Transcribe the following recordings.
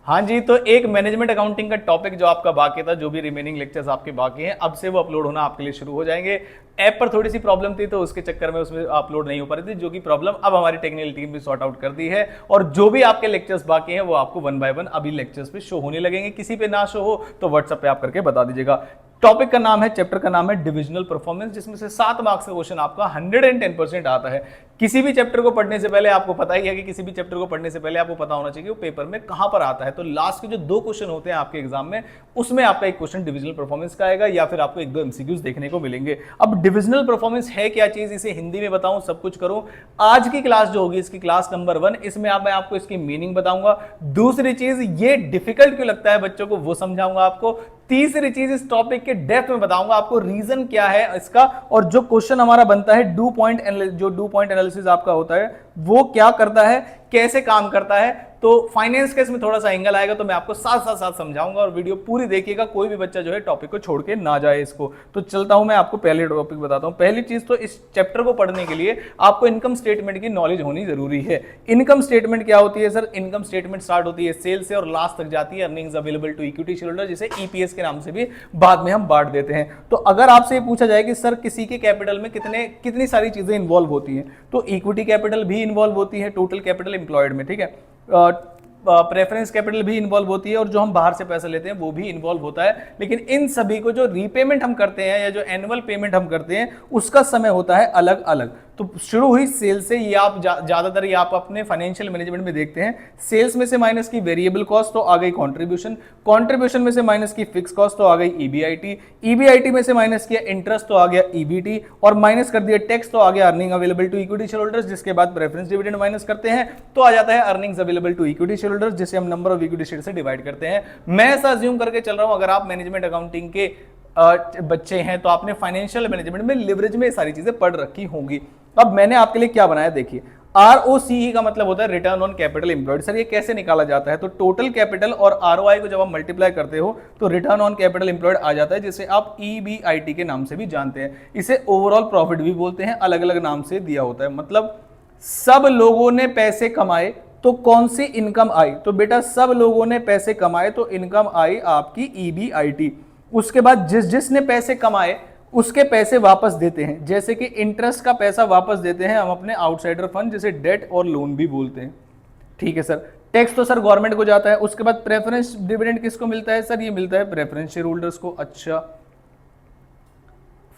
हाँ जी, तो एक मैनेजमेंट अकाउंटिंग का टॉपिक जो आपका बाकी था, जो भी रिमेनिंग लेक्चर्स आपके बाकी हैं, अब से वो अपलोड होना आपके लिए शुरू हो जाएंगे। ऐप पर थोड़ी सी प्रॉब्लम थी तो उसके चक्कर में उसमें अपलोड नहीं हो पा रही थी, जो कि प्रॉब्लम अब हमारी टेक्निकल टीम भी सॉर्ट आउट कर दी है। और जो भी आपके लेक्चर्स बाकी हैं वो आपको 1 बाय 1 अभी लेक्चर्स पे शो होने लगेंगे। किसी पे ना शो हो तो व्हाट्सएप पे आप करके बता दीजिएगा। टॉपिक का नाम है, चैप्टर का नाम है डिविजनल परफॉर्मेंस, जिसमें से 7 मार्क्स का क्वेश्चन आपका 110% आता है। किसी भी चैप्टर को पढ़ने से पहले आपको पता ही है कि किसी भी चैप्टर को पढ़ने से पहले आपको पता होना चाहिए कि वो पेपर में कहां पर आता है। तो लास्ट के जो 2 क्वेश्चन होते हैं आपके एग्जाम में, उसमें आपका एक क्वेश्चन डिविजनल परफॉर्मेंस का आएगा या फिर आपको 1-2 एमसीक्यूज देखने को मिलेंगे। अब डिविजनल परफॉर्मेंस है क्या चीज, इसे हिंदी में बताऊं, सब कुछ करूं। आज की क्लास जो होगी, इसकी क्लास नंबर 1, इसमें मैं आपको इसकी मीनिंग बताऊंगा। दूसरी चीज, ये डिफिकल्ट क्यों लगता है बच्चों को, वो समझाऊंगा आपको। तीसरी चीज, इस टॉपिक के डेप्थ में बताऊंगा आपको रीजन क्या है इसका, और जो क्वेश्चन हमारा बनता है डू पॉइंट एनालिसिस आपका होता है, वो क्या करता है, कैसे काम करता है। तो फाइनेंस केस में थोड़ा सा एंगल आएगा, तो मैं आपको साथ समझाऊंगा, और वीडियो पूरी देखिएगा, कोई भी बच्चा जो है टॉपिक को छोड़ के ना जाए इसको। तो चलता हूं, मैं आपको पहले टॉपिक बताता हूं। पहली चीज तो इस चैप्टर को पढ़ने के लिए आपको इनकम स्टेटमेंट की नॉलेज होनी जरूरी है। इनकम स्टेटमेंट क्या होती है सर? इनकम स्टेटमेंट स्टार्ट होती है सेल से और लास्ट तक जाती है earnings available to equity share holder, जिसे ईपीएस के नाम से भी बाद में हम बांट देते हैं। तो अगर आपसे ये पूछा जाए कि सर किसी के कैपिटल में कितनी सारी चीजें इंवॉल्व होती हैं, तो इक्विटी कैपिटल भी इंवॉल्व होती है टोटल कैपिटल एम्प्लॉयड में, ठीक है, प्रेफरेंस कैपिटल भी इन्वॉल्व होती है, और जो हम बाहर से पैसा लेते हैं वो भी इन्वॉल्व होता है। लेकिन इन सभी को जो रीपेमेंट हम करते हैं या जो एनुअल पेमेंट हम करते हैं, उसका समय होता है अलग अलग। तो शुरू हुई सेल से, ये आप ज्यादातर ये आप अपने फाइनेंशियल मैनेजमेंट में देखते हैं। सेल्स में से माइनस की वेरिएबल कॉस्ट तो आ गई कंट्रीब्यूशन, कंट्रीब्यूशन में से माइनस की फिक्स कॉस्ट तो आ गई ईबीआईटी, ईबीआईटी में से माइनस किया इंटरेस्ट तो आ गया ईबीटी, और माइनस कर दिया टैक्स तो आ गया earning available to equity share holders, जिसके बाद प्रेफरेंस डिविडेंड माइनस करते हैं तो आ जाता है earnings available to equity share holders, जिसे हम नंबर ऑफ इक्विटी शेयर से डिवाइड करते हैं। मैं ऐसा अज्यूम करके चल रहा हूं, अगर आप मैनेजमेंट अकाउंटिंग के बच्चे हैं तो आपने फाइनेंशियल मैनेजमेंट में लिवरेज में सारी चीजें पढ़ रखी होंगी। अब मैंने आपके लिए क्या बनाया, देखिए। ROCE का मतलब होता है return on capital employed. Sir ये कैसे निकाला जाता है? तो टोटल कैपिटल और ROI को जब आप मल्टीप्लाई करते हो तो रिटर्न ऑन कैपिटल एम्प्लॉयड आ जाता है, जिसे आप EBIT के नाम से भी जानते हैं। इसे ओवरऑल प्रॉफिट भी बोलते हैं, अलग अलग नाम से दिया होता है। मतलब सब लोगों ने पैसे कमाए तो कौन सी इनकम आई? तो बेटा सब लोगों ने पैसे कमाए तो इनकम आई आपकी EBIT। उसके बाद जिसने पैसे कमाए उसके पैसे वापस देते हैं, जैसे कि इंटरेस्ट का पैसा वापस देते हैं हम अपने आउटसाइडर फंड, जिसे डेट और लोन भी बोलते हैं, ठीक है सर। टैक्स तो सर गवर्नमेंट को जाता है। उसके बाद प्रेफरेंस डिविडेंड किसको मिलता है सर? ये मिलता है प्रेफरेंस शेयर होल्डर्स को। अच्छा,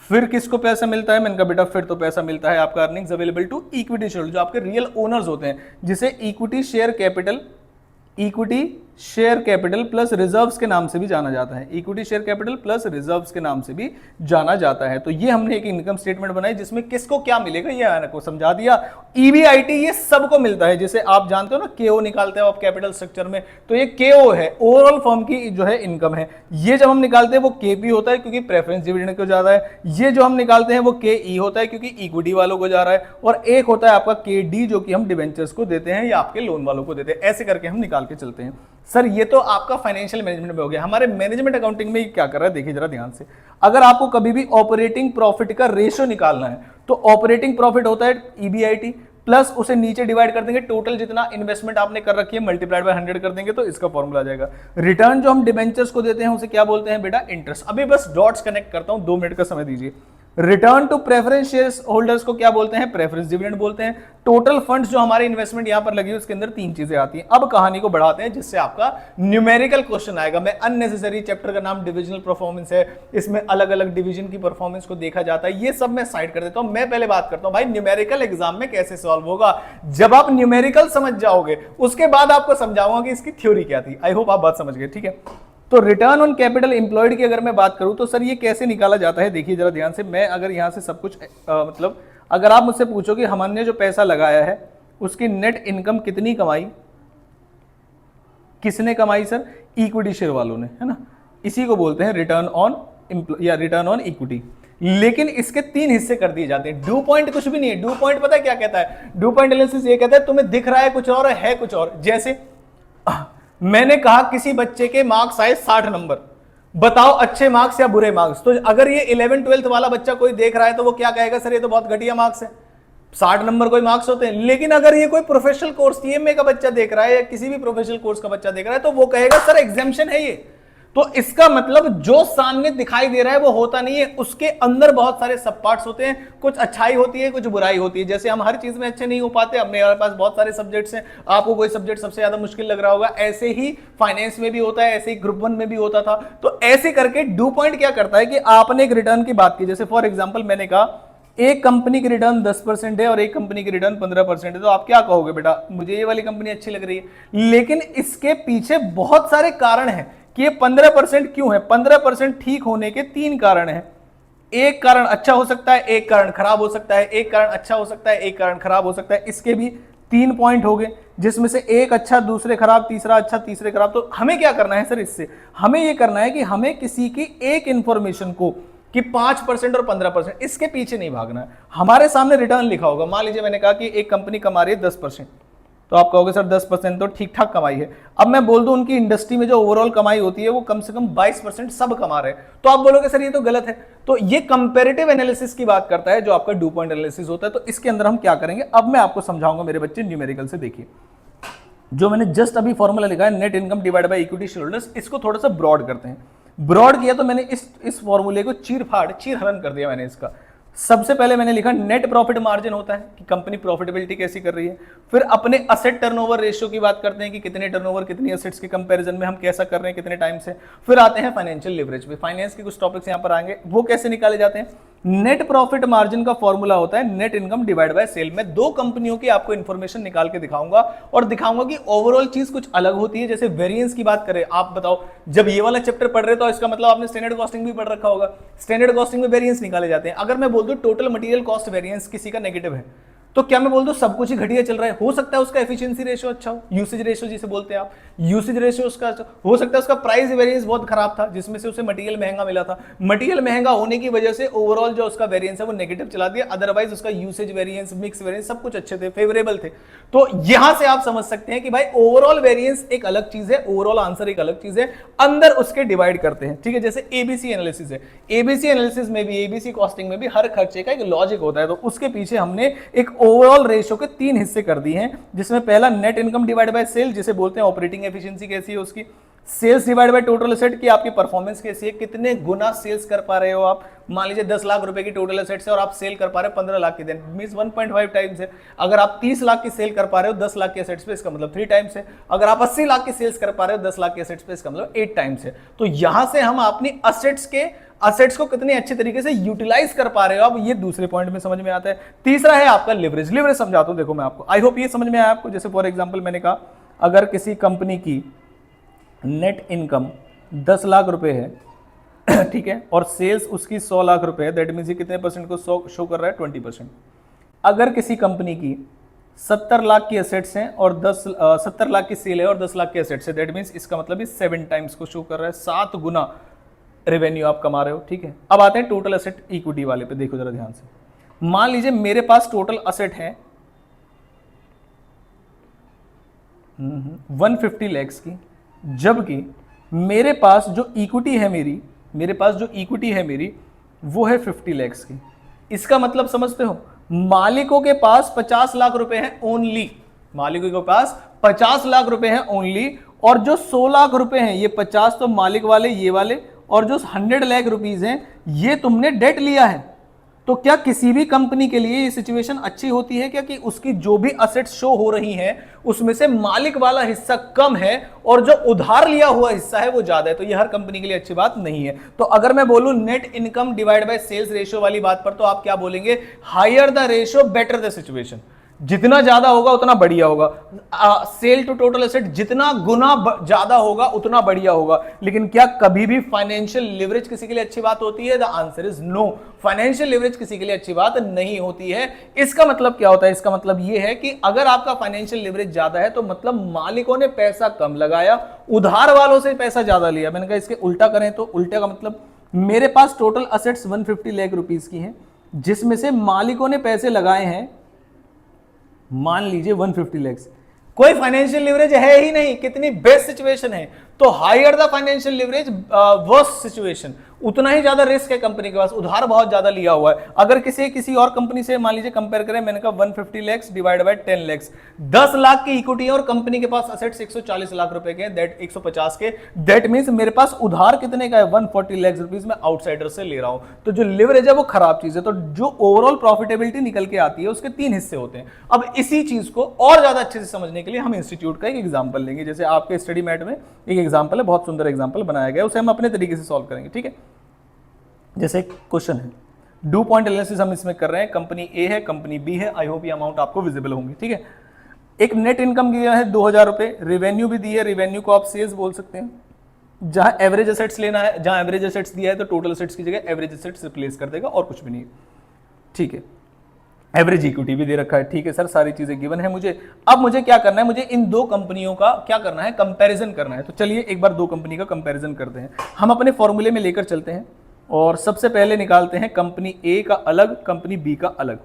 फिर किसको पैसा मिलता है? मैंने कहा बेटा फिर तो पैसा मिलता है आपका earnings available to equity share, जो आपके रियल ओनर्स होते हैं, जिसे equity share capital plus reserves के नाम से भी जाना जाता है। Equity share capital plus reserves के नाम से भी जाना जाता है। तो ये हमने एक इनकम स्टेटमेंट बनाई जिसमें किसको क्या मिलेगा ये आपको समझा दिया। EBIT ये सबको मिलता है, जैसे आप जानते हो ना KO निकालते हो आप कैपिटल स्ट्रक्चर में, तो ये KO है, ओवरऑल फर्म की जो है इनकम है। ये जब हम निकालते हैं वो KP होता है क्योंकि प्रेफरेंस डिविडेंड को जा रहा है। ये जो हम निकालते हैं वो KE होता है क्योंकि इक्विटी वालों को जा रहा है, और एक होता है आपका KD जो कि हम डिवेंचर्स को देते हैं या आपके लोन वालों को देते हैं। ऐसे करके हम निकाल के चलते हैं। सर ये तो आपका फाइनेंशियल मैनेजमेंट में हो गया। हमारे मैनेजमेंट अकाउंटिंग में क्या कर रहा है, देखिए जरा ध्यान से। अगर आपको कभी भी ऑपरेटिंग प्रॉफिट का रेशियो निकालना है तो ऑपरेटिंग प्रॉफिट होता है EBIT प्लस उसे नीचे डिवाइड कर देंगे टोटल जितना इन्वेस्टमेंट आपने कर रखी है मल्टीप्लाइड बाय 100 कर देंगे, तो इसका फॉर्मूला आ जाएगा। रिटर्न जो हम डिबेंचर्स को देते हैं उसे क्या बोलते हैं बेटा? इंटरेस्ट। अभी बस डॉट्स कनेक्ट करता हूं, 2 मिनट का समय दीजिए। Return to preference share holders को क्या बोलते हैं? प्रेफरेंस डिविडेंड बोलते हैं। टोटल फंड्स जो हमारे इन्वेस्टमेंट यहां पर लगी है उसके अंदर 3 चीजें आती हैं। अब कहानी को बढ़ाते हैं जिससे आपका न्यूमेरिकल क्वेश्चन आएगा। मैं अननेसेसरी, चैप्टर का नाम डिविजनल परफॉर्मेंस है, इसमें अलग अलग डिवीजन की परफॉर्मेंस को देखा जाता है, ये सब मैं साइड कर देता हूं। मैं पहले बात करता हूं भाई न्यूमेरिकल एग्जाम में कैसे सॉल्व होगा। जब आप न्यूमेरिकल समझ जाओगे उसके बाद आपको समझाऊंगा कि इसकी थ्योरी क्या थी। आई होप आप बात समझ गए, ठीक है। तो रिटर्न ऑन कैपिटल एम्प्लॉयड की अगर मैं बात करूं तो सर ये कैसे निकाला जाता है, देखिए जरा ध्यान से। मैं अगर यहां से सब कुछ मतलब अगर आप मुझसे पूछो कि हमने जो पैसा लगाया है उसकी नेट इनकम कितनी कमाई, किसने कमाई सर? इक्विटी शेयर वालों ने, है ना। इसी को बोलते हैं रिटर्न ऑन या रिटर्न ऑन इक्विटी। लेकिन इसके 3 हिस्से कर दिए जाते हैं। ड्यू पॉइंट कुछ भी नहीं है। ड्यू पॉइंट पता है क्या कहता है? ड्यू पॉइंट एनालिसिस ये कहता है तुम्हें दिख रहा है कुछ और है कुछ और। जैसे मैंने कहा किसी बच्चे के मार्क्स आए 60 नंबर, बताओ अच्छे मार्क्स या बुरे मार्क्स। तो अगर ये 11th 12th वाला बच्चा कोई देख रहा है तो वो क्या कहेगा? सर ये तो बहुत घटिया मार्क्स है। 60 नंबर कोई मार्क्स होते हैं। लेकिन अगर ये कोई प्रोफेशनल कोर्स सीएमए का बच्चा देख रहा है या किसी भी प्रोफेशनल कोर्स का बच्चा देख रहा है तो वो कहेगा सर एग्जाम्शन है ये। तो इसका मतलब जो सामने दिखाई दे रहा है वो होता नहीं है, उसके अंदर बहुत सारे सब पार्ट्स होते हैं, कुछ अच्छाई होती है कुछ बुराई होती है। जैसे हम हर चीज में अच्छे नहीं हो पाते, अब मेरे पास बहुत सारे सब्जेक्ट्स हैं, आपको कोई सब्जेक्ट सबसे ज्यादा मुश्किल लग रहा होगा, ऐसे ही फाइनेंस में भी होता है, ऐसे ही ग्रुप 1 में भी होता था। तो ऐसे करके ड्यू पॉइंट क्या करता है कि आपने एक रिटर्न की बात की, जैसे फॉर एग्जाम्पल मैंने कहा एक कंपनी की रिटर्न 10% है और एक कंपनी की रिटर्न 15% है, तो आप क्या कहोगे, बेटा मुझे ये वाली कंपनी अच्छी लग रही है। लेकिन इसके पीछे बहुत सारे कारण हैं कि ये 15% क्यों है। 15% ठीक होने के 3 कारण हैं। एक कारण अच्छा हो सकता है, एक कारण खराब हो सकता है, एक कारण अच्छा हो सकता है, एक कारण खराब हो सकता है। इसके भी 3 पॉइंट हो गए, जिसमें से एक अच्छा दूसरे खराब, तीसरा अच्छा तीसरे खराब। तो हमें क्या करना है सर, इससे हमें यह करना है कि हमें किसी की एक इंफॉर्मेशन को कि 5% और 15%, इसके पीछे नहीं भागना है। हमारे सामने रिटर्न लिखा होगा, मान लीजिए मैंने कहा कि एक कंपनी कमा रही है 10%, तो आप कहोगे सर 10% तो ठीक ठाक कमाई है। अब मैं बोल दूं उनकी इंडस्ट्री में जो ओवरऑल कमाई होती है वो कम से कम 22% सब कमा रहे हैं, तो आप बोलोगे सर ये तो गलत है। तो ये कंपैरेटिव एनालिसिस की बात करता है, जो आपका ड्यू पॉइंट एनालिसिस होता है। तो इसके अंदर हम क्या करेंगे, अब मैं आपको समझाऊंगा मेरे बच्चे न्यूमेरिकल से। देखिए जो मैंने जस्ट अभी फॉर्मूला लिखा है net income divide by equity shareholders, इसको थोड़ा सा ब्रॉड करते हैं। ब्रॉड किया तो मैंने इस फॉर्मूले को चीर हरण कर दिया मैंने इसका। सबसे पहले मैंने लिखा नेट प्रॉफिट मार्जिन होता है कि कंपनी प्रॉफिटेबिलिटी कैसी कर रही है। फिर अपने असेट टर्नओवर रेशियो की बात करते हैं कि कितने टर्नओवर कितनी असेट्स के कंपैरिजन में हम कैसा कर रहे हैं कितने टाइम से। फिर आते हैं फाइनेंशियल लिवरेज पे, फाइनेंस के कुछ टॉपिक्स यहां पर आएंगे, वो कैसे निकाले जाते हैं। नेट प्रॉफिट मार्जिन का फॉर्मूला होता है net income divide by sale. मैं 2 कंपनियों की आपको इंफॉर्मेशन निकाल के दिखाऊंगा और दिखाऊंगा कि ओवरऑल चीज कुछ अलग होती है। जैसे वेरिएंस की बात करें, आप बताओ जब ये वाला चैप्टर पढ़ रहे तो इसका मतलब आपने स्टैंडर्ड कॉस्टिंग भी पढ़ रखा होगा। स्टैंडर्ड कॉस्टिंग में वेरिएंस निकाले जाते हैं। अगर मैं बोल दूं टोटल मटेरियल कॉस्ट वेरिएंस किसी का नेगेटिव है, तो क्या मैं बोल दूं सब कुछ ही घटिया चल रहा है। हो सकता है उसका एफिशिएंसी रेशियो अच्छा हो, यूसेज रेशियो जिसे बोलते हैं आप, यूसेज रेशियो उसका अच्छा हो सकता है। उसका प्राइस वेरिएंस बहुत खराब था जिसमें से उसे मटेरियल महंगा मिला था, मटेरियल महंगा होने की वजह से ओवरऑल जो उसका वेरिएंस है वो नेगेटिव चला दिया। अदरवाइज उसका यूसेज वेरिएंस, मिक्स वेरिएंस सब कुछ अच्छे थे, फेवरेबल थे। तो यहां से आप समझ सकते हैं कि भाई ओवरऑल वेरिएंस एक अलग चीज है, ओवरऑल आंसर एक अलग चीज है, अंदर उसके डिवाइड करते हैं। ठीक है, जैसे एबीसी एनालिसिस है, एबीसी एनालिसिस में भी, एबीसी कॉस्टिंग में भी हर खर्चे का एक लॉजिक होता है। तो उसके पीछे हमने एक ओवरऑल रेशियो के 3 हिस्से कर दिए हैं, जिसमें पहला net income divide by sale, जिसे बोलते हैं ऑपरेटिंग एफिशिएंसी कैसी है उसकी। Sales divide by total asset की आपकी परफॉर्मेंस कैसी है, कितने गुना सेल्स कर पा रहे हो आप। मान लीजिए 10 लाख रुपए की टोटल एसेट्स है और आप सेल कर पा रहे हो 15 लाख की, देन मींस 1.5 टाइम्स है। अगर आप 30 लाख की सेल कर पा रहे हो 10 लाख के एसेट्स पे, इसका मतलब 3 टाइम्स है। अगर आप 80 लाख की सेल्स कर पा रहे हो 10 लाख के एसेट्स पे, इसका मतलब 8 टाइम्स है। तो यहां से हम अपनी असेट्स को कितने अच्छे तरीके से यूटिलाइज कर पा रहे हो, अब ये दूसरे पॉइंट में समझ में आता है। तीसरा है आपका लिवरेज। लिवरेज समझाता हूं, देखो मैं आपको, आई होप ये समझ में आया आपको। जैसे फॉर एग्जांपल मैंने कहा अगर किसी कंपनी की नेट इनकम 10 लाख रुपए है ठीक है, और सेल्स उसकी 100 लाख रुपए है, दैट मींस ये कितने परसेंट को शो कर रहा है, 20%। अगर किसी कंपनी की 70 लाख की एसेट्स हैं और 70 लाख की सेल है और 10 लाख की एसेट्स है, दैट मींस इसका मतलब 7 टाइम्स को शो कर रहा है, 7 गुना रेवेन्यू आप कमा रहे हो। ठीक है, अब आते हैं टोटल एसेट इक्विटी वाले पे, देखो जरा ध्यान से। मान लीजिए मेरे पास टोटल एसेट है 150 लाख की, जबकि मेरे पास जो इक्विटी है मेरी वो है 50 लाख की। इसका मतलब समझते हो, मालिकों के पास 50 लाख रुपए हैं ओनली, मालिकों के पास 50 लाख रुपए हैं ओनली, और जो 100 लाख रुपए हैं, ये 50 तो मालिक वाले ये वाले, और जो 100 लाख रुपीज हैं ये तुमने डेट लिया है। तो क्या किसी भी कंपनी के लिए ये सिचुएशन अच्छी होती है क्या कि उसकी जो भी असेट्स शो हो रही हैं उसमें से मालिक वाला हिस्सा कम है और जो उधार लिया हुआ हिस्सा है वो ज्यादा है? तो ये हर कंपनी के लिए अच्छी बात नहीं है। तो अगर मैं बोलूं net income divide by sales ratio वाली बात पर, तो आप क्या बोलेंगे, higher the ratio better the situation. जितना ज्यादा होगा उतना बढ़िया होगा। सेल टू टोटल एसेट जितना गुना ज्यादा होगा उतना बढ़िया होगा। लेकिन क्या कभी भी फाइनेंशियल लिवरेज किसी के लिए अच्छी बात होती है? The answer is no, financial leverage किसी के लिए अच्छी बात नहीं होती है। इसका मतलब क्या होता है? इसका मतलब यह है कि अगर आपका फाइनेंशियल लिवरेज ज्यादा है तो मतलब मालिकों ने पैसा कम लगाया, उधार वालों से पैसा ज्यादा लिया। मैंने कहा इसके उल्टा करें तो उल्टा का मतलब मेरे पास टोटल असेट्स 150 लाख रुपीस की हैं, जिसमें से मालिकों ने पैसे लगाए हैं मान लीजिए 150 लाख। कोई फाइनेंशियल लिवरेज है ही नहीं। कितनी बेस्ट सिचुएशन है। तो higher the financial leverage worst situation, उतना ही ज्यादा रिस्क है कंपनी के पास, उधार बहुत ज्यादा लिया हुआ है। अगर किसी और कंपनी से मान लीजिए कंपेयर करें, मैंने कहा 150 लाख डिवाइड बाय 10 लाख, 10 लाख की इक्विटी है और कंपनी के पास असेट्स 140 लाख रुपए के, दैट 150 के, दैट मींस मेरे पास उधार कितने का है, 140 लाख रुपीस मैं आउटसाइडर से ले रहा हूं। तो जो लिवरेज है वो खराब चीज है। तो जो ओवरऑल प्रॉफिटेबिलिटी निकल के आती है उसके 3 हिस्से होते हैं। अब इसी चीज को और ज्यादा अच्छे से समझने के लिए हम इंस्टीट्यूट का एक एग्जांपल लेंगे। जैसे आपके स्टडी मैट में एक एग्जांपल है, बहुत सुंदर एग्जांपल बनाया गया है, उसे हम अपने तरीके से सॉल्व करेंगे, ठीक है। जैसे क्वेश्चन है, डू पॉइंट एनालिसिस हम इसमें कर रहे हैं, कंपनी ए है, कंपनी बी है, आई होप ये अमाउंट आपको विजिबल होंगे, ठीक है। एक नेट इनकम दिया है 2000 रुपए, रेवेन्यू भी दी है, रेवेन्यू को आप सेल्स बोल सकते हैं। जहां एवरेज एसेट्स लेना है, जहां एवरेज एसेट्स दिया है तो टोटल एसेट्स की जगह एवरेज एसेट्स रिप्लेस कर देगा और कुछ भी नहीं, ठीक है। एवरेज इक्विटी भी दे रखा है, ठीक है सर, सारी चीजें गिवन है मुझे। अब मुझे क्या करना है, मुझे इन दो कंपनियों का क्या करना है, कंपैरिजन करना है। तो चलिए एक बार दो कंपनी का कंपैरिजन करते हैं। हम अपने फॉर्मूले में लेकर चलते हैं और सबसे पहले निकालते हैं कंपनी ए का अलग, कंपनी बी का अलग,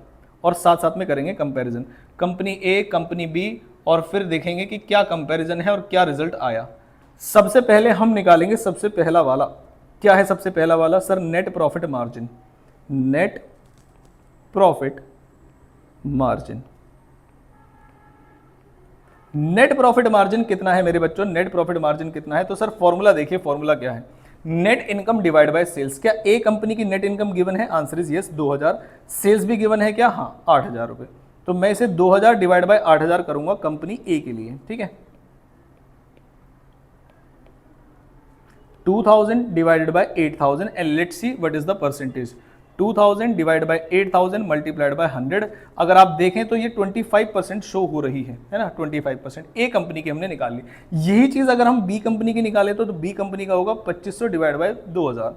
और साथ साथ में करेंगे कंपैरिजन, कंपनी ए, कंपनी बी, और फिर देखेंगे कि क्या कंपैरिजन है और क्या रिजल्ट आया। सबसे पहले हम निकालेंगे सबसे पहला वाला, क्या है सबसे पहला वाला sir, net profit margin. Net profit margin, net profit margin कितना है मेरे बच्चों, नेट प्रॉफिट मार्जिन कितना है? तो सर फॉर्मूला देखिए, फॉर्मूला क्या है, net income divide by sales. क्या ए कंपनी की नेट इनकम गिवन है? Answer is yes, 2000। सेल्स भी गिवन है क्या? हाँ, 8000 रुपए। तो मैं इसे 2000 डिवाइड बाय 8000 करूंगा कंपनी ए के लिए, ठीक है। 2000 divided by 8000 and let's see what is the percentage. 2000 divide by 8000 multiplied by 100। अगर आप देखें तो ये 25% शो हो रही है ना, 25%। ए कंपनी की हमने निकाल ली। यही चीज अगर हम बी कंपनी की निकाले तो बी कंपनी का होगा 2500 डिवाइड बाय 2000,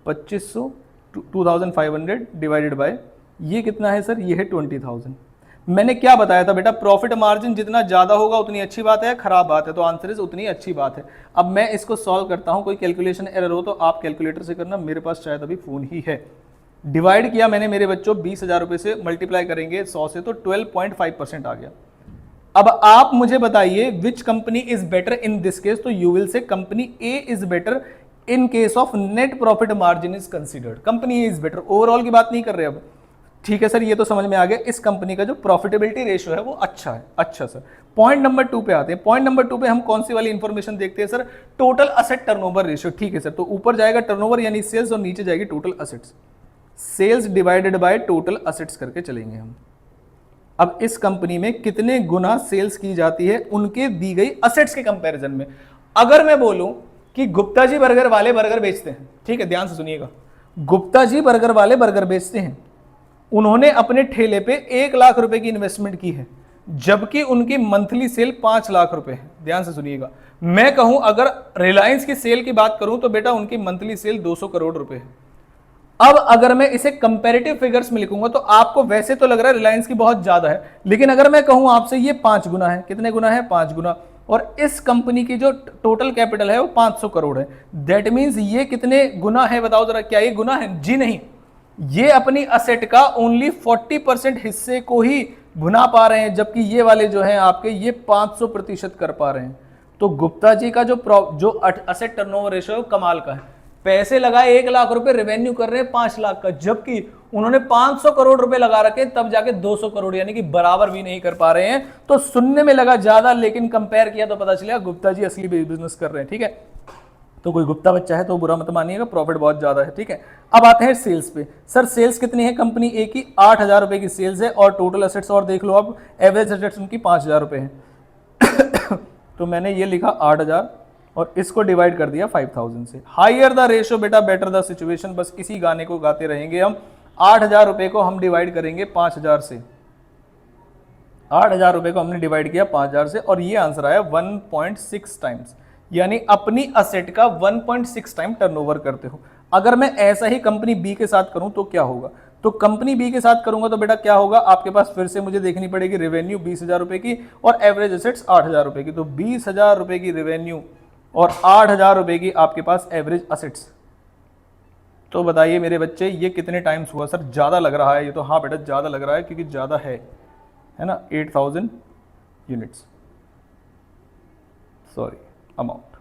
2500 2500 डिवाइडेड बाय, ये कितना है सर, ये है 20000। मैंने क्या बताया था बेटा, प्रॉफिट मार्जिन जितना ज्यादा होगा उतनी अच्छी बात है, खराब बात है? तो आंसर इज उतनी अच्छी बात है। अब मैं इसको सॉल्व करता हूं, कोई कैलकुलेशन एरर हो तो आप कैलकुलेटर से करना, मेरे पास शायद अभी फोन ही है। डिवाइड किया मैंने मेरे बच्चों 20,000 रुपए से, मल्टीप्लाई करेंगे 100 से तो 12.5% आ गया। अब आप मुझे बताइए which company is better in this case, तो you will say company A is better in case of net profit margin is considered. Company A is better, overall की बात नहीं कर रहे अब, ठीक है सर, ये तो समझ में आ गया। इस कंपनी का जो प्रॉफिटेबिलिटी रेशियो है वो अच्छा है। अच्छा सर, पॉइंट नंबर 2 पे आते हैं। पॉइंट नंबर 2 पे हम कौन सी वाली इंफॉर्मेशन देखते हैं sir, total asset turnover ratio, ठीक है सर। तो ऊपर जाएगा टर्नओवर यानी सेल्स और नीचे जाएगी total assets, sales divided by total assets करके चलेंगे हम। अब इस कंपनी में कितने गुना सेल्स की जाती है उनके दी गई असेट्स के कंपैरिजन में। अगर मैं बोलूं कि गुप्ता जी बर्गर वाले बर्गर बेचते हैं, ठीक है, ध्यान से सुनिएगा, गुप्ता जी बर्गर वाले बर्गर बेचते हैं, उन्होंने अपने ठेले पे 1 लाख रुपए की इन्वेस्टमेंट की है, जबकि उनकी मंथली सेल 5 लाख रुपए है। ध्यान से सुनिएगा, मैं कहूं अगर रिलायंस की सेल की बात करूं तो बेटा उनकी मंथली सेल 200 करोड़ रुपए है। अब अगर मैं इसे कंपैरेटिव फिगर्स में लिखूंगा तो आपको वैसे तो लग रहा है रिलायंस की बहुत ज्यादा है, लेकिन अगर मैं कहूं आपसे ये 5 गुना है, कितने गुना है? 5 गुना। और इस कंपनी की जो टोटल कैपिटल है वो 500 करोड़ है, दैट मींस ये कितने गुना है बताओ जरा, क्या ये गुना है? जी नहीं, ये अपनी असेट का ओनली 40% हिस्से को ही भुना पा रहे हैं, जबकि ये वाले जो हैं आपके ये 500% कर पा रहे हैं। तो गुप्ता जी का जो असेट टर्नओवर रेशियो कमाल का है। पैसे लगाए 1 लाख रुपए, रेवेन्यू कर रहे हैं 5 लाख का, जबकि उन्होंने 500 करोड़ रुपए लगा रखे, तब जाके 200 करोड़ यानी कि बराबर भी नहीं कर पा रहे हैं। तो सुनने में लगा ज्यादा, लेकिन कंपेयर किया तो पता चला गुप्ता जी असली बिजनेस कर रहे हैं, ठीक है। तो कोई गुप्ता बच्चा है तो बुरा मत मानिएगा, प्रॉफिट बहुत ज्यादा है, ठीक है। अब आते हैं सेल्स पे। सर सेल्स कितनी है कंपनी ए की? 8000 रुपए की सेल्स है, और टोटल असेट्स और देख लो, अब एवरेज असेट्स उनकी 5000 रुपए है। तो मैंने ये लिखा 8000 और इसको डिवाइड कर दिया 5000 से। हाइयर द रेशियो बेटा बेटर द सिचुएशन, बस इसी गाने को गाते रहेंगे हम। 8000 रुपए को हम डिवाइड करेंगे 5000 से, 8000 रुपए को हमने डिवाइड किया 5000 से, और ये आंसर आया 1.6 टाइम्स, यानी अपनी असेट का 1.6 टाइम टर्नओवर करते हो। अगर मैं ऐसा ही कंपनी बी के साथ करूं तो क्या होगा? तो कंपनी बी के साथ करूंगा तो बेटा क्या होगा, आपके पास फिर से मुझे देखनी पड़ेगी रेवेन्यू 20,000 रुपए की और एवरेज असेट्स 8,000 रुपए की। तो 20,000 रुपए की रेवेन्यू और 8,000 रुपए की आपके पास एवरेज असेट्स। तो बताइए मेरे बच्चे ये कितने टाइम्स हुआ? सर ज्यादा लग रहा है ये तो। हाँ बेटा ज्यादा लग रहा है, क्योंकि ज्यादा है ना, 8,000 यूनिट्स, सॉरी अमाउंट,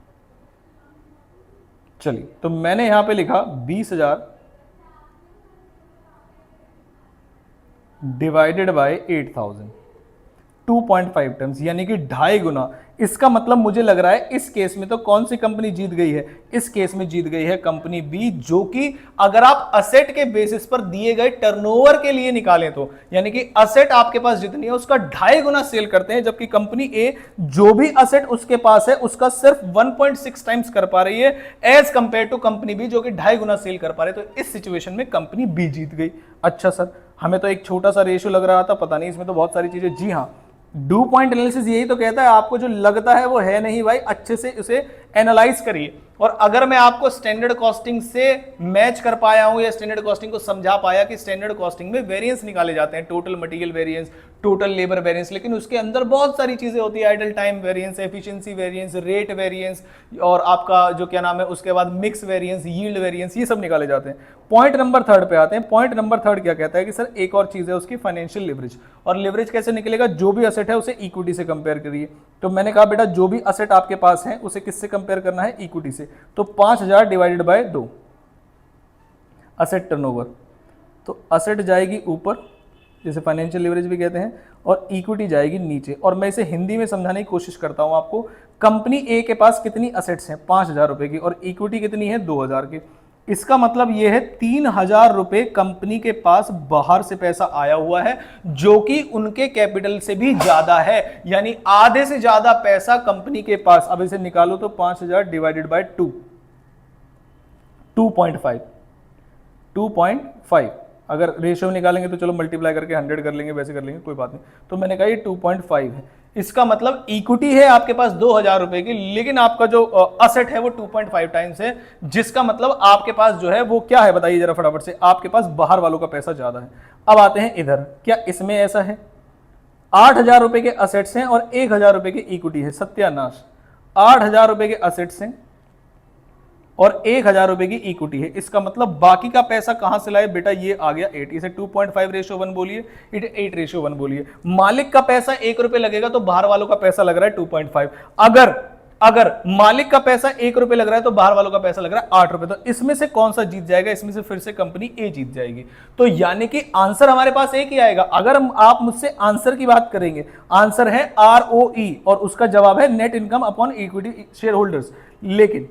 चलिए, तो मैंने यहां पे लिखा 20,000 डिवाइडेड बाय 8,000, 2.5 टाइम्स, यानी कि 2.5 गुना। इसका मतलब मुझे लग रहा है इस केस में तो कौन सी कंपनी जीत गई है, इस केस में जीत गई है कंपनी बी, जो कि अगर आप असेट के बेसिस पर दिए गए टर्नओवर के लिए निकालें तो, यानी कि असेट आपके पास जितनी है उसका 2.5 गुना सेल करते हैं, जबकि कंपनी ए जो भी असेट उसके पास है उसका सिर्फ 1.6 टाइम्स कर पा रही है as compare to company B जो कि 2.5 गुना सेल कर पा रहे। तो इस सिचुएशन में कंपनी बी जीत गई। अच्छा सर, हमें तो एक छोटा सा रेशियो लग रहा था, पता नहीं इसमें तो बहुत सारी चीजें। जी हाँ, डू पॉइंट एनालिसिस यही तो कहता है, आपको जो लगता है वो है नहीं भाई, अच्छे से उसे एनालाइज करिए। और अगर मैं आपको स्टैंडर्ड कॉस्टिंग से मैच कर पाया हूं या स्टैंडर्ड कॉस्टिंग को समझा पाया कि स्टैंडर्ड कॉस्टिंग में वेरिएंस निकाले जाते हैं, total material variance, total labour variance, लेकिन उसके अंदर बहुत सारी चीजें होती है, idle time variance, efficiency variance, rate variance, और आपका जो क्या नाम है उसके बाद मिक्स वेरिएंस, यील्ड वेरिएंस, ये सब निकाले जाते हैं। पॉइंट नंबर 3 पे आते हैं। पॉइंट नंबर 3 क्या कहता है कि सर एक और चीज है उसकी, फाइनेंशियल लिवरेज। और लिवरेज कैसे निकलेगा, जो भी असेट है उसे इक्विटी से कंपेयर करिए। तो मैंने कहा बेटा जो भी असेट आपके पास है उसे किससे कंपेयर करना है, इक्विटी से। तो 5,000 डिवाइडेड बाय 2 असेट टर्नओवर, तो असेट जाएगी ऊपर जिसे फाइनेंशियल लिवरेज भी कहते हैं, और इक्विटी जाएगी नीचे। और मैं इसे हिंदी में समझाने की कोशिश करता हूं आपको। कंपनी ए के पास कितनी असेट्स हैं, 5,000 रुपए की, और इक्विटी कितनी है, 2,000 की। इसका मतलब यह है 3,000 रुपए कंपनी के पास बाहर से पैसा आया हुआ है, जो कि उनके कैपिटल से भी ज्यादा है, यानी आधे से ज्यादा पैसा कंपनी के पास। अब इसे निकालो तो 5,000 डिवाइडेड बाय 2, 2.5। अगर रेशियो निकालेंगे तो चलो मल्टीप्लाई करके 100 कर लेंगे, वैसे कर लेंगे, कोई बात नहीं। तो मैंने कहा ये 2.5 है। इसका मतलब इक्विटी है आपके पास 2,000 रुपए की, लेकिन आपका जो असेट है वो 2.5 टाइम्स है, जिसका मतलब आपके पास जो है वो क्या है बताइए जरा फटाफट से, आपके पास बाहर वालों का पैसा ज्यादा है। अब आते हैं इधर, क्या इसमें ऐसा है, 8,000 रुपए के असेट्स हैं और 1,000 रुपए की इक्विटी है। सत्यानाश, 8,000 रुपए के असेट्स हैं और 1,000 रुपए की इक्विटी है। इसका मतलब बाकी का पैसा कहां से लाए बेटा, ये आ गया 8। इसे 2.5:1 बोलिए, इट 8:1 बोलिए। मालिक का पैसा 1 रुपए लगेगा तो बाहर वालों का पैसा लग रहा है 2.5। अगर मालिक का पैसा 1 रुपए लग रहा है तो बाहर वालों का पैसा लग रहा है 8 रुपए, तो इसमें से कौन सा जीत जाएगा, इसमें से फिर से कंपनी ए जीत जाएगी। तो यानी कि आंसर हमारे पास एक ही आएगा। अगर आप मुझसे आंसर की बात करेंगे, आंसर है ROE और उसका जवाब है net income upon equity share holders. लेकिन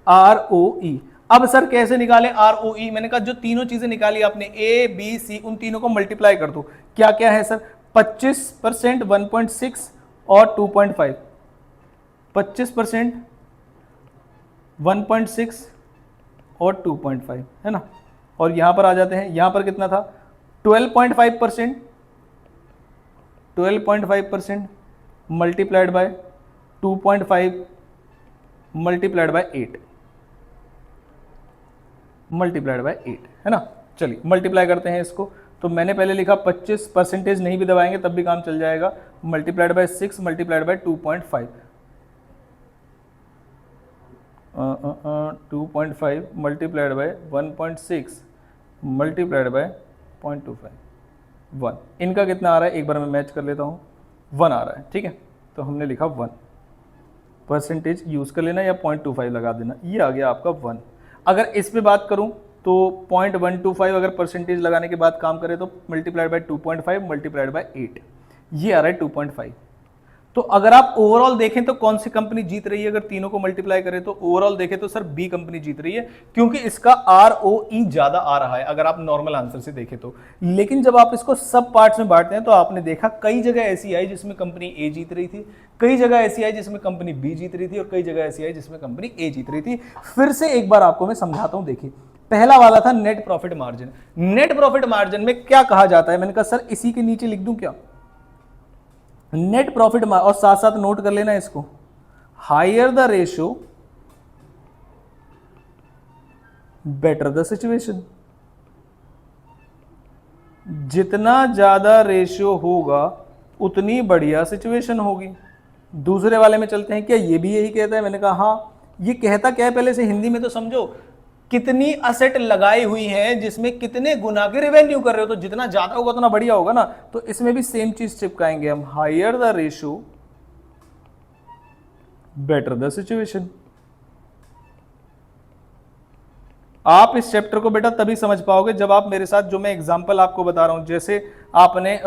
ROE, अब सर कैसे निकालें ROE, मैंने कहा जो तीनों चीजें निकाली आपने ABC, उन तीनों को मल्टीप्लाई कर दो। क्या क्या है सर, 25%, 1.6 और 2.5, 25%, 1.6 और 2.5, है ना। और यहां पर आ जाते हैं, यहां पर कितना था 12.5%, 12.5% multiplied by 2.5 multiplied by 8, multiplied by 8, है ना। चलिए मल्टीप्लाई करते हैं इसको। तो मैंने पहले लिखा 25%, नहीं भी दबाएंगे तब भी काम चल जाएगा, multiplied by 6 multiplied by 2.5, 2.5 multiplied by 1.6 multiplied by 0.25, 1। इनका कितना आ रहा है एक बार मैं मैच कर लेता हूँ, 1 आ रहा है, ठीक है। तो हमने लिखा 1, परसेंटेज यूज कर लेना या 0.25 लगा देना, ये आ गया आपका 1। अगर इस पे बात करूं तो 0.125 अगर परसेंटेज लगाने के बाद काम करें तो मल्टीप्लाइड बाय 2.5 मल्टीप्लाइड बाय 8, ये आ रहा है 2.5। तो अगर आप ओवरऑल देखें तो कौन सी कंपनी जीत रही है, अगर तीनों को मल्टीप्लाई करें तो ओवरऑल देखें तो सर बी कंपनी जीत रही है, क्योंकि इसका ROE ज्यादा आ रहा है अगर आप नॉर्मल आंसर से देखें तो। लेकिन जब आप इसको सब पार्ट्स में बांटते हैं तो आपने देखा कई जगह ऐसी आई जिसमें कंपनी ए जीत रही थी, कई जगह ऐसी आई जिसमें कंपनी बी जीत रही थी, और कई जगह ऐसी आई जिसमें कंपनी ए जीत रही थी। फिर से एक बार आपको मैं समझाता हूं, देखिए पहला वाला था net profit margin. Net profit margin में क्या कहा जाता है, मैंने कहा सर इसी के नीचे लिख दूं क्या, नेट प्रॉफिट, और साथ साथ नोट कर लेना इसको, higher the ratio better the situation. जितना ज्यादा रेशियो होगा उतनी बढ़िया सिचुएशन होगी। दूसरे वाले में चलते हैं, क्या ये भी यही कहता है, मैंने कहा हाँ। ये कहता क्या है पहले से हिंदी में तो समझो, कितनी असेट लगाई हुई है जिसमें कितने गुना के रेवेन्यू कर रहे हो, तो जितना ज्यादा होगा उतना बढ़िया होगा ना। तो इसमें भी सेम चीज चिपकाएंगे हम, higher the ratio better the situation. आप इस चैप्टर को बेटा तभी समझ पाओगे जब आप मेरे साथ जो मैं एग्जांपल आपको बता रहा हूं, जैसे आपने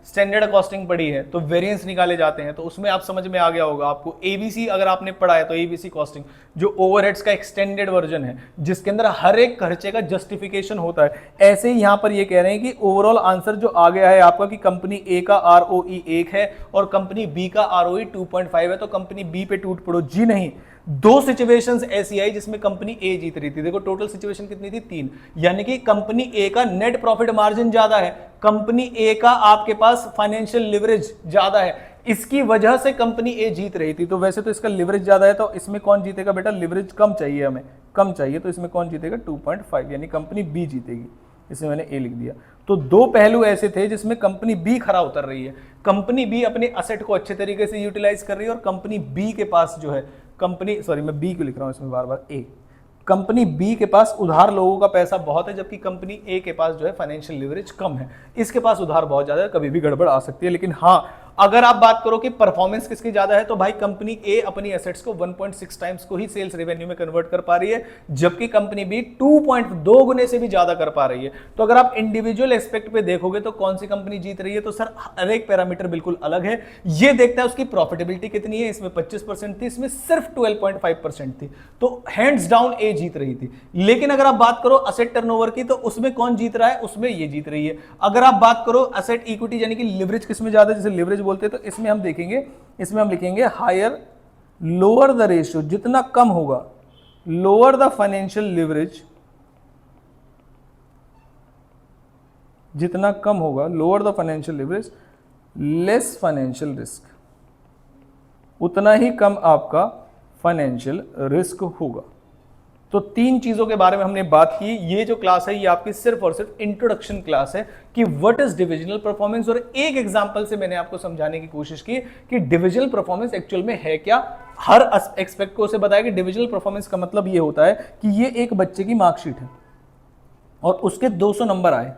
स्टैंडर्ड कॉस्टिंग पढ़ी है तो वेरिएंस निकाले जाते हैं, तो उसमें आप समझ में आ गया होगा आपको। एबीसी अगर आपने पढ़ा है तो एबीसी कॉस्टिंग जो ओवरहेड्स का एक्सटेंडेड वर्जन है, जिसके अंदर हर एक खर्चे का जस्टिफिकेशन होता है। ऐसे ही यहां पर ये कह रहे हैं कि ओवरऑल आंसर जो आ गया है आपका कि कंपनी ए का आरओई 1 है और कंपनी बी का आरओई 2.5 है, तो कंपनी बी पे टूट पड़ो। जी नहीं, दो सिचुएशंस ऐसी आई जिसमें कंपनी ए जीत रही थी। देखो टोटल सिचुएशन कितनी थी, 3, यानी कि कंपनी ए का नेट प्रॉफिट मार्जिन ज्यादा है, कंपनी ए का आपके पास फाइनेंशियल लिवरेज ज्यादा है, इसकी वजह से कंपनी ए जीत रही थी। तो वैसे तो इसका लिवरेज ज्यादा है, तो इसमें कौन जीतेगा बेटा, लिवरेज कम चाहिए, हमें कम चाहिए, तो इसमें कौन जीतेगा 2.5, यानी कंपनी बी जीतेगी। इसमें मैंने ए लिख दिया। तो दो पहलू ऐसे थे जिसमें कंपनी बी खरा उतर रही है। कंपनी बी अपने असेट को अच्छे तरीके से यूटिलाइज कर रही है और कंपनी बी के पास जो है मैं बी को लिख रहा हूं इसमें बार बार ए, कंपनी बी के पास उधार लोगों का पैसा बहुत है, जबकि कंपनी ए के पास जो है फाइनेंशियल लिवरेज कम है, इसके पास उधार बहुत ज्यादा है, कभी भी गड़बड़ आ सकती है। लेकिन हाँ, अगर आप बात करो कि परफॉर्मेंस किसकी ज्यादा है, तो भाई कंपनी ए अपनी एसेट्स को 1.6 टाइम्स को ही सेल्स रेवेन्यू में कन्वर्ट कर पा रही है, जबकि कंपनी बी 2.2 गुने से भी ज्यादा कर पा रही है। तो अगर आप इंडिविजुअल एस्पेक्ट पे देखोगे तो कौन सी कंपनी जीत रही है, तो सर हर एक पैरामीटर बिल्कुल अलग है। ये देखता है उसकी प्रॉफिटेबिलिटी कितनी है, इसमें 25% थी, इसमें सिर्फ 12.5% थी, तो हैंड्स डाउन ए जीत रही थी। लेकिन अगर आप बात करो असेट टर्नओवर की, तो उसमें कौन जीत रहा है, उसमें ये जीत रही है। अगर आप बात करो असेट इक्विटी यानी कि लिवरेज किसमें ज्यादा है, जैसे लिवरेज बोलते हैं, तो इसमें हम देखेंगे, इसमें हम लिखेंगे हायर लोअर द रेशियो, जितना कम होगा लोअर द फाइनेंशियल लिवरेज, जितना कम होगा lower the financial leverage less financial risk, उतना ही कम आपका फाइनेंशियल रिस्क होगा। तो 3 चीजों के बारे में हमने बात की। ये जो क्लास है ये आपकी सिर्फ और सिर्फ इंट्रोडक्शन क्लास है कि व्हाट इज डिविजनल परफॉर्मेंस, और एक एग्जांपल से मैंने आपको समझाने की कोशिश की कि डिविजनल परफॉर्मेंस एक्चुअल में है क्या। हर एक्सपेक्ट को उसे बताया कि डिविजनल परफॉर्मेंस का मतलब ये होता है कि ये एक बच्चे की मार्कशीट है और उसके 200 नंबर आए,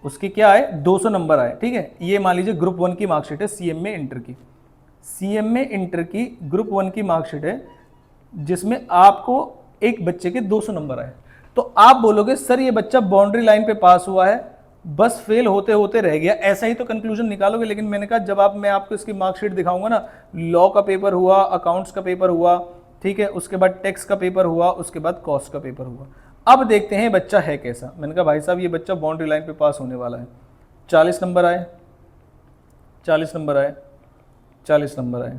उसके क्या आए 200 नंबर आए, ठीक है। ये मान लीजिए ग्रुप 1 की मार्कशीट है, सीएम में इंटर की, सीएम में इंटर की ग्रुप 1 की मार्कशीट है, जिसमें आपको एक बच्चे के 200 नंबर आए। तो आप बोलोगे सर ये बच्चा बाउंड्री लाइन पे पास हुआ है, बस फेल होते होते रह गया, ऐसा ही तो कंक्लूजन निकालोगे। लेकिन मैंने कहा जब मैं आपको इसकी मार्कशीट दिखाऊंगा ना, लॉ का पेपर हुआ, अकाउंट्स का पेपर हुआ, ठीक है, उसके बाद टैक्स का पेपर हुआ, उसके बाद कॉस्ट का पेपर हुआ। अब देखते हैं बच्चा है कैसा। मैंने कहा भाई साहब ये बच्चा बाउंड्री लाइन पे पास होने वाला है। 40 नंबर आए, 40 नंबर आए, 40 नंबर आए।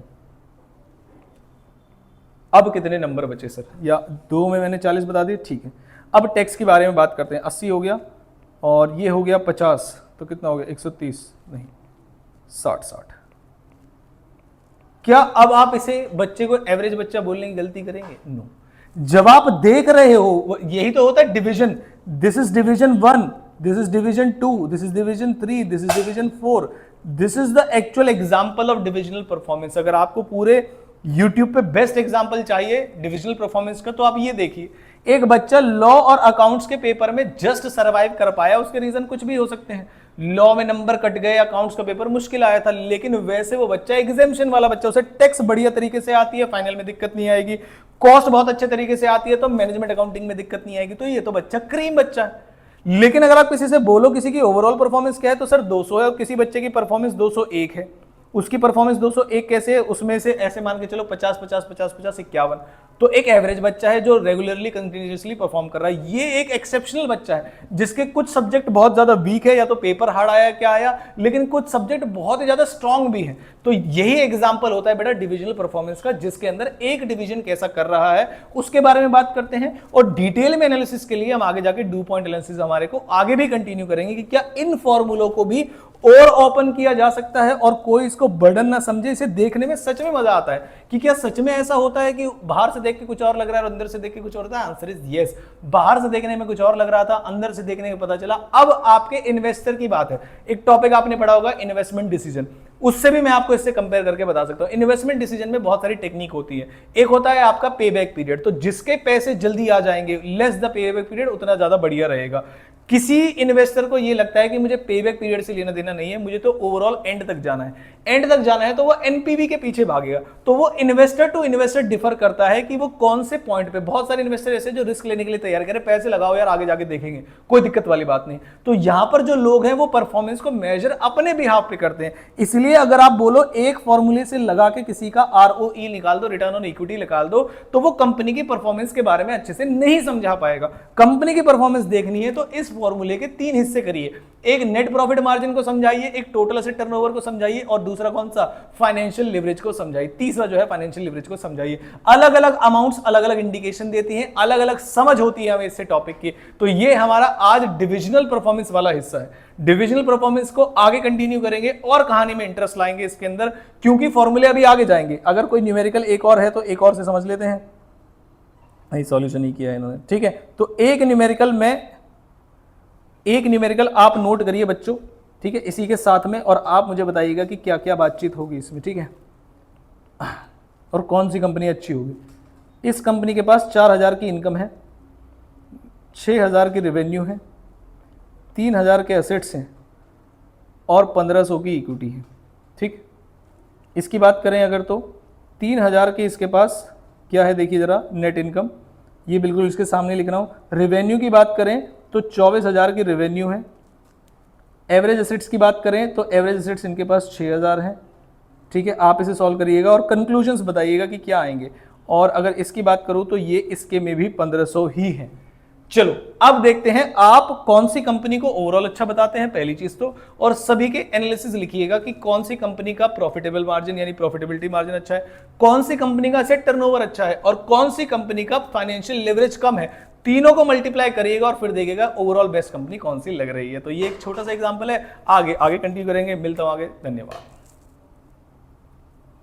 अब कितने नंबर बचे सर, या 2 में मैंने 40 बता दिए, ठीक है। अब टैक्स के बारे में बात करते हैं। 80 हो गया और ये हो गया 50, तो कितना हो गया 130 नहीं 60। क्या अब आप इसे बच्चे को एवरेज बच्चा बोलने की गलती करेंगे? नो। जब आप देख रहे हो, यही तो होता है division, this is division 1, this is division 2, this is division 3, this is division 4, this is the actual example of divisional performance. अगर आपको पूरे YouTube पे बेस्ट एग्जांपल चाहिए डिविजनल परफॉर्मेंस का, तो आप ये देखिए, एक बच्चा लॉ और अकाउंट्स के पेपर में जस्ट सरवाइव कर पाया। उसके रीजन कुछ भी हो सकते हैं, लॉ में नंबर कट गए, अकाउंट्स का पेपर मुश्किल आया था, लेकिन वैसे वो बच्चा एग्जेम्पशन वाला बच्चा, उसे टैक्स बढ़िया तरीके से आती है, फाइनल में दिक्कत नहीं आएगी, कॉस्ट बहुत अच्छे तरीके से आती है, तो मैनेजमेंट अकाउंटिंग में दिक्कत नहीं आएगी। तो ये तो बच्चा क्रीम बच्चा है। लेकिन अगर आप किसी से बोलो किसी की ओवरऑल परफॉर्मेंस क्या है, तो सर 200 है, और किसी बच्चे की परफॉर्मेंस 201 है, उसकी परफॉर्मेंस 201 कैसे है, उसमें से ऐसे मान के चलो 50 50 50 50 51, तो एक एवरेज बच्चा है जो रेगुलरली कंटिन्यूअसली परफॉर्म कर रहा है। ये एक एक्सेप्शनल बच्चा है जिसके कुछ सब्जेक्ट बहुत ज्यादा वीक है, या तो पेपर हार्ड आया क्या आया, लेकिन कुछ सब्जेक्ट बहुत ही ज्यादा स्ट्रांग भी है। तो यही एग्जांपल होता है बेटा डिविजनल परफॉर्मेंस का, जिसके अंदर एक डिवीजन कैसा कर रहा है उसके बारे में बात करते हैं। और डिटेल में एनालिसिस के लिए हम आगे जाके डू पॉइंट एनालिसिस हमारे को आगे भी कंटिन्यू करेंगे कि क्या इन फॉर्मूलों को भी और ओपन किया जा सकता है और कोई इसको बर्डन ना समझे। इसे देखने में सच में मजा आता है कि क्या सच में ऐसा होता है कि बाहर से देख के कुछ और लग रहा है और अंदर से देख के कुछ और होता है। Answer is yes. बाहर से देखने में कुछ और लग रहा था, अंदर से देखने में पता चला। अब आपके इन्वेस्टर की बात है। एक टॉपिक आपने पढ़ा होगा इन्वेस्टमेंट डिसीजन, उससे भी मैं आपको इससे कंपेयर करके बता सकता हूं। इन्वेस्टमेंट डिसीजन में बहुत सारी टेक्निक होती है। एक होता है आपका पे बैक पीरियड, तो जिसके पैसे जल्दी आ जाएंगे, less the pay back period उतना ज्यादा बढ़िया रहेगा। किसी इन्वेस्टर को ये लगता है कि मुझे पेबैक पीरियड से लेना देना नहीं है, मुझे तो ओवरऑल एंड तक जाना है, एंड तक जाना है, तो वो एनपीवी के पीछे भागेगा। तो वो इन्वेस्टर टू इन्वेस्टर डिफर करता है कि वो कौन से पॉइंट पे। बहुत सारे इन्वेस्टर ऐसे जो रिस्क लेने के लिए तैयार करें, पैसे लगाओ यार आगे जाके देखेंगे, कोई दिक्कत वाली बात नहीं। तो यहां पर जो लोग हैं वो परफॉर्मेंस को मेजर अपने बिहाफ पे करते हैं। इसलिए अगर आप बोलो एक फॉर्मूले से लगा के किसी का आरओई निकाल दो, रिटर्न ऑन इक्विटी निकाल दो, तो वो कंपनी की परफॉर्मेंस के बारे में अच्छे से नहीं समझा पाएगा। कंपनी की परफॉर्मेंस देखनी है तो इस फॉर्मूले के 3 हिस्से करिए, एक नेट प्रॉफिट मार्जिन को समझाइए, एक टोटल एसेट टर्नओवर को समझाइए, और दूसरा कौन सा, फाइनेंशियल लिवरेज को समझाइए, तीसरा जो है फाइनेंशियल लिवरेज को समझाइए। अलग अलग अमाउंट्स अलग अलग इंडिकेशन देती हैं, अलग अलग समझ होती है हमें इससे टॉपिक की। तो ये हमारा आज डिविजनल परफॉर्मेंस वाला हिस्सा है। डिविजनल परफॉर्मेंस को आगे कंटिन्यू करेंगे और कहानी में इंटरेस्ट लाएंगे इसके अंदर, क्योंकि फॉर्मूले अभी आगे जाएंगे। अगर कोई न्यूमेरिकल एक और है तो एक और से समझ लेते हैं, नहीं सॉल्यूशन नहीं किया है इन्होंने, ठीक है। तो एक न्यूमेरिकल आप नोट करिए बच्चों, ठीक है, इसी के साथ में, और आप मुझे बताइएगा कि क्या क्या बातचीत होगी इसमें, ठीक है, और कौन सी कंपनी अच्छी होगी। इस कंपनी के पास 4,000 की इनकम है, 6,000 की रेवेन्यू है, 3,000 के एसेट्स हैं और 1,500 की इक्विटी है, ठीक। इसकी बात करें अगर तो 3,000 के इसके पास क्या है, देखिए जरा, नेट इनकम, ये बिल्कुल इसके सामने लिख रहा हूं। रेवेन्यू की बात करें तो 24,000 की रेवेन्यू है। एवरेज एसेट्स की बात करें तो एवरेज एसेट्स इनके पास 6,000 है, ठीक है। आप इसे सॉल्व करिएगा और कंक्लूजन्स बताइएगा कि क्या आएंगे। और अगर इसकी बात करूं तो ये इसके में भी 1,500 ही है। चलो अब देखते हैं आप कौन सी कंपनी को ओवरऑल अच्छा बताते हैं, पहली चीज तो, और सभी के एनालिसिस लिखिएगा कि कौन सी कंपनी का प्रॉफिटेबल मार्जिन यानी प्रॉफिटेबिलिटी मार्जिन अच्छा है, कौन सी कंपनी का एसेट टर्नओवर अच्छा है, और कौन सी कंपनी का फाइनेंशियल लेवरेज कम है। तीनों को मल्टीप्लाई करिएगा और फिर देखिएगा ओवरऑल बेस्ट कंपनी कौन सी लग रही है। तो ये एक छोटा सा एग्जांपल है, आगे कंटिन्यू करेंगे, मिलता हूं आगे, धन्यवाद।